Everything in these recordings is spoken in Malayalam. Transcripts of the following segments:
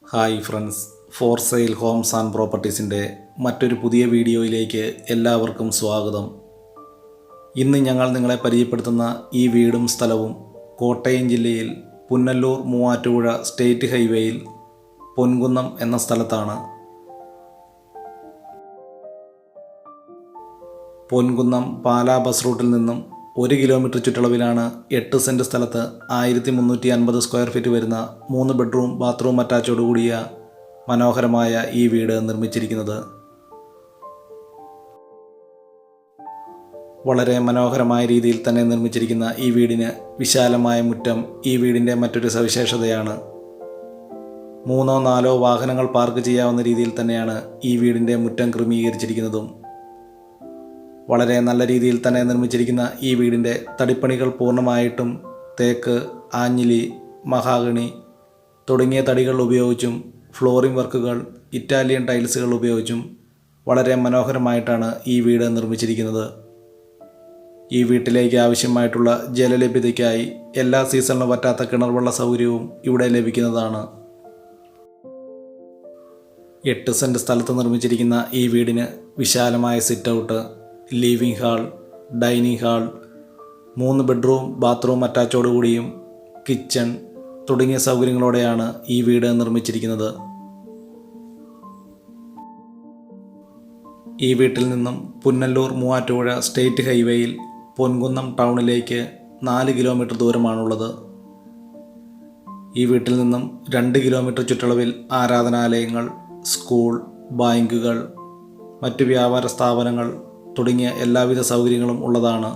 Hi friends, for sale homes and പ്രോപ്പർട്ടീസിൻ്റെ മറ്റൊരു പുതിയ വീഡിയോയിലേക്ക് എല്ലാവർക്കും സ്വാഗതം. ഇന്ന് ഞങ്ങൾ നിങ്ങളെ പരിചയപ്പെടുത്തുന്ന ഈ വീടും സ്ഥലവും കോട്ടയം ജില്ലയിൽ പുനലൂർ മൂവാറ്റുപുഴ സ്റ്റേറ്റ് ഹൈവേയിൽ പൊൻകുന്നം എന്ന സ്ഥലത്താണ്. പൊൻകുന്നം പാലാ ബസ് റൂട്ടിൽ നിന്നും 1 കിലോമീറ്റർ ചുറ്റളവിലാണ് 8 സെൻറ്റ് സ്ഥലത്ത് 1350 സ്ക്വയർ ഫീറ്റ് വരുന്ന 3 ബെഡ്റൂം ബാത്റൂം അറ്റാച്ചോട് കൂടിയ മനോഹരമായ ഈ വീട് നിർമ്മിച്ചിരിക്കുന്നത്. വളരെ മനോഹരമായ രീതിയിൽ തന്നെ നിർമ്മിച്ചിരിക്കുന്ന ഈ വീടിന് വിശാലമായ മുറ്റം ഈ വീടിൻ്റെ മറ്റൊരു സവിശേഷതയാണ്. 3-4 വാഹനങ്ങൾ പാർക്ക് ചെയ്യാവുന്ന രീതിയിൽ തന്നെയാണ് ഈ വീടിൻ്റെ മുറ്റം ക്രമീകരിച്ചിരിക്കുന്നതും. വളരെ നല്ല രീതിയിൽ തന്നെ നിർമ്മിച്ചിരിക്കുന്ന ഈ വീടിൻ്റെ തടിപ്പണികൾ പൂർണ്ണമായിട്ടും തേക്ക്, ആഞ്ഞിലി, മഹാഗണി തുടങ്ങിയ തടികൾ ഉപയോഗിച്ചും ഫ്ലോറിംഗ് വർക്കുകൾ, ഇറ്റാലിയൻ ടൈൽസുകൾ ഉപയോഗിച്ചും വളരെ മനോഹരമായിട്ടാണ് ഈ വീട് നിർമ്മിച്ചിരിക്കുന്നത്. ഈ വീട്ടിലേക്ക് ആവശ്യമായിട്ടുള്ള ജലലഭ്യതയ്ക്കായി എല്ലാ സീസണിലും പറ്റാത്ത കിണർവെള്ള സൗകര്യവും ഇവിടെ ലഭിക്കുന്നതാണ്. 8 സെൻറ്റ് സ്ഥലത്ത് നിർമ്മിച്ചിരിക്കുന്ന ഈ വീടിന് വിശാലമായ sit out, living hall, dining hall, 3 bedroom bathroom അറ്റാച്ചോടുകൂടിയും കിച്ചൺ തുടങ്ങിയ സൗകര്യങ്ങളോടെയാണ് ഈ വീട് നിർമ്മിച്ചിരിക്കുന്നത്. ഈ വീട്ടിൽ നിന്നും പുനലൂർ മൂവാറ്റുപുഴ സ്റ്റേറ്റ് ഹൈവേയിൽ പൊൻകുന്നം ടൗണിലേക്ക് 4 കിലോമീറ്റർ ദൂരമാണുള്ളത്. ഈ വീട്ടിൽ നിന്നും 2 കിലോമീറ്റർ ചുറ്റളവിൽ ആരാധനാലയങ്ങൾ, സ്കൂൾ, ബാങ്കുകൾ, മറ്റ് വ്യാപാര സ്ഥാപനങ്ങൾ തുടങ്ങിയ എല്ലാവിധ സൗകര്യങ്ങളും ഉള്ളതാണ്.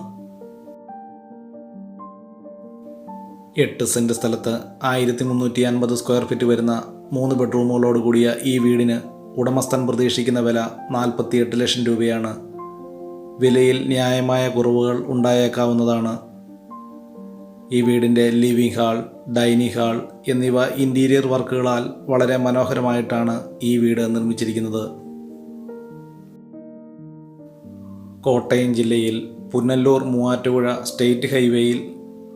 8 സെൻറ്റ് സ്ഥലത്ത് 1350 സ്ക്വയർ ഫീറ്റ് വരുന്ന 3 ബെഡ്റൂമുകളോട് കൂടിയ ഈ വീടിന് ഉടമസ്ഥൻ പ്രതീക്ഷിക്കുന്ന വില 48 ലക്ഷം രൂപയാണ്. വിലയിൽ ന്യായമായ കുറവുകൾ ഉണ്ടായേക്കാവുന്നതാണ്. ഈ വീടിൻ്റെ ലിവിംഗ് ഹാൾ, ഡൈനിങ് ഹാൾ എന്നിവ ഇൻറ്റീരിയർ വർക്കുകളാൽ വളരെ മനോഹരമായിട്ടാണ് ഈ വീട് നിർമ്മിച്ചിരിക്കുന്നത്. കോട്ടയം ജില്ലയിൽ പുനലൂർ മൂവാറ്റുപുഴ സ്റ്റേറ്റ് ഹൈവേയിൽ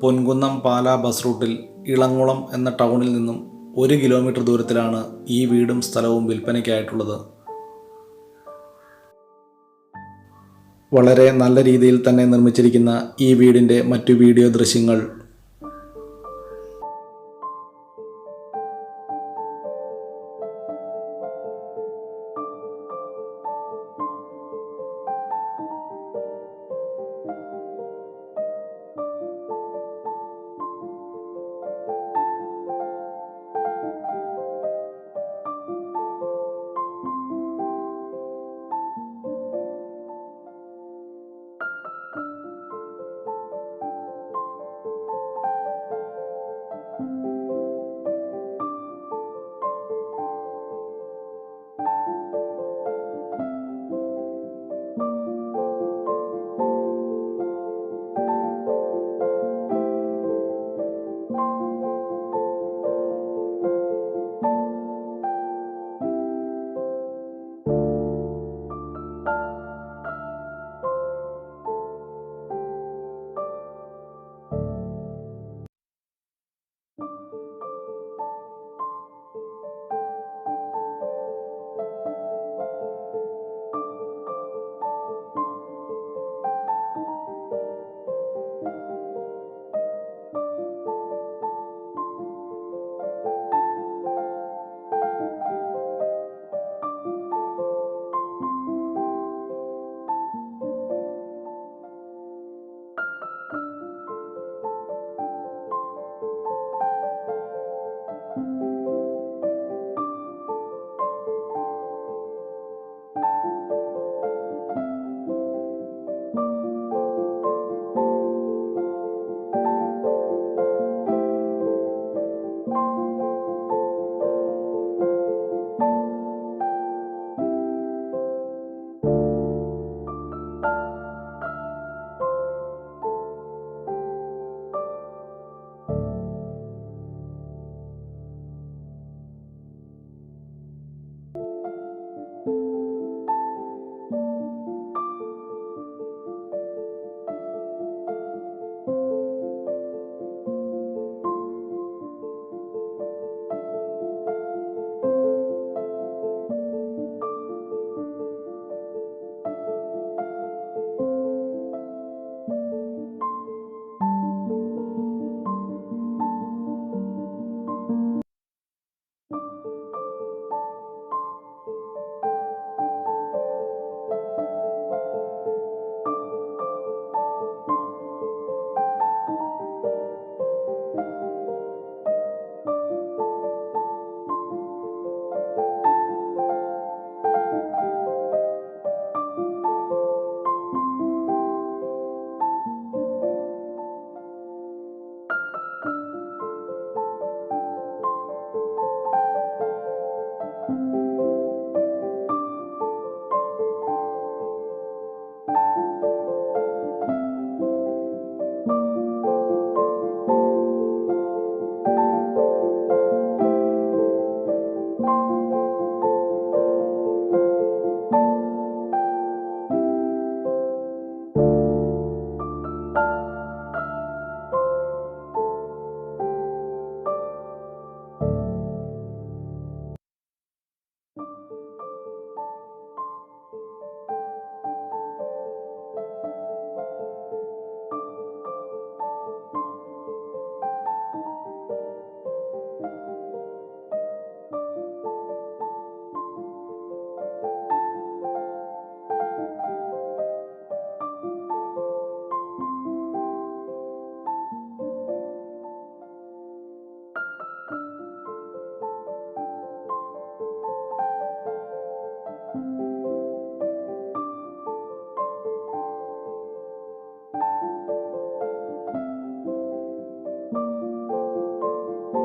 പൊൻകുന്നം പാലാ ബസ് റൂട്ടിൽ ഇളങ്കുളം എന്ന ടൗണിൽ നിന്നും 1 കിലോമീറ്റർ ദൂരത്തിലാണ് ഈ വീടും സ്ഥലവും വിൽപ്പനയ്ക്കായിട്ടുള്ളത്. വളരെ നല്ല രീതിയിൽ തന്നെ നിർമ്മിച്ചിരിക്കുന്ന ഈ വീടിൻ്റെ മറ്റു വീഡിയോ ദൃശ്യങ്ങൾ